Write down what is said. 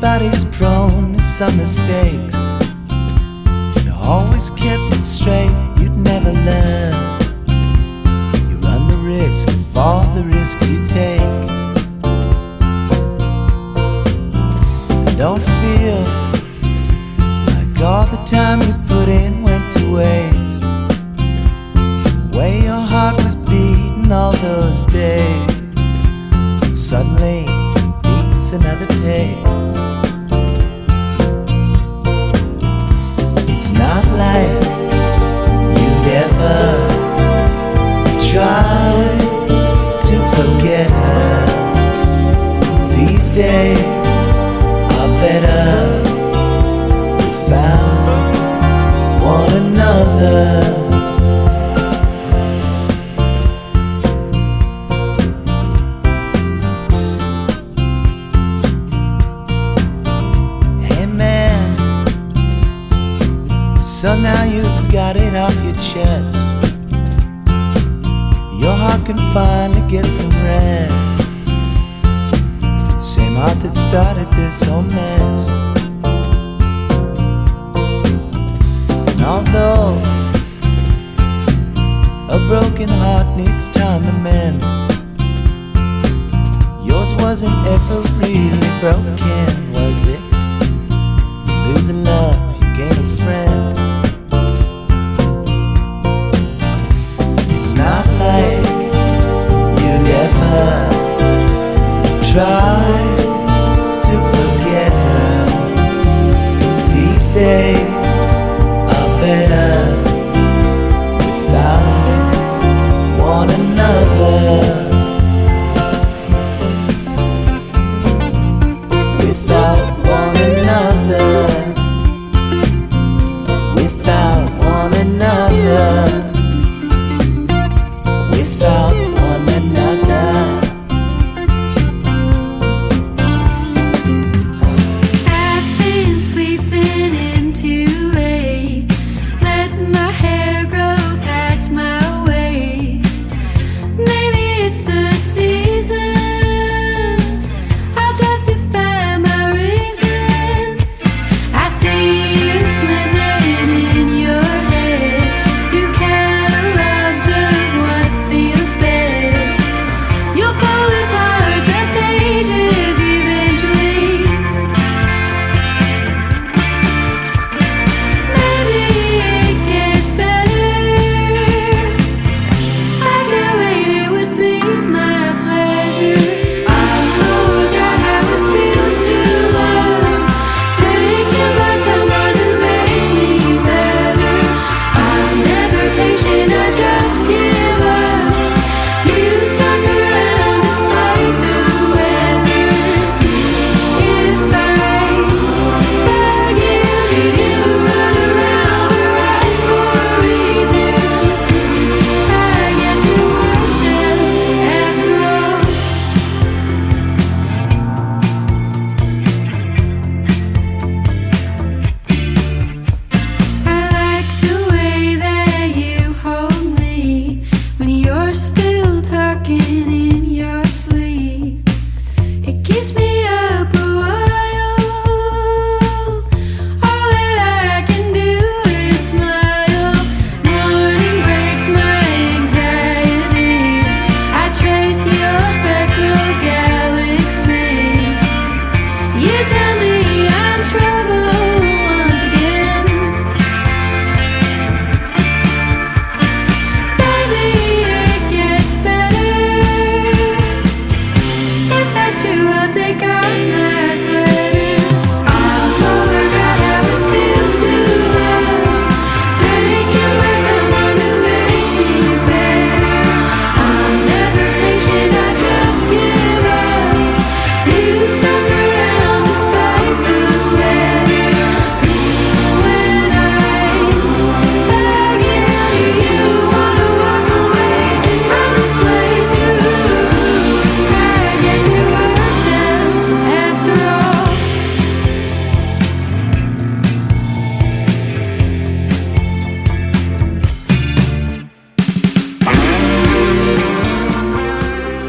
Everybody's prone to some mistakes. If you always kept it straight, you'd never learn. You run the risk of all the risks you take. Don't feel like all the time you put in went to waste. The way your heart was beating all those days, and suddenly beats another pace. It's not like you'd ever try to forget her. These days are better. We found one another. So now you've got it off your chest. Your heart can finally get some rest. Same heart that started this whole mess. And although a broken heart needs time to mend, yours wasn't ever really broken.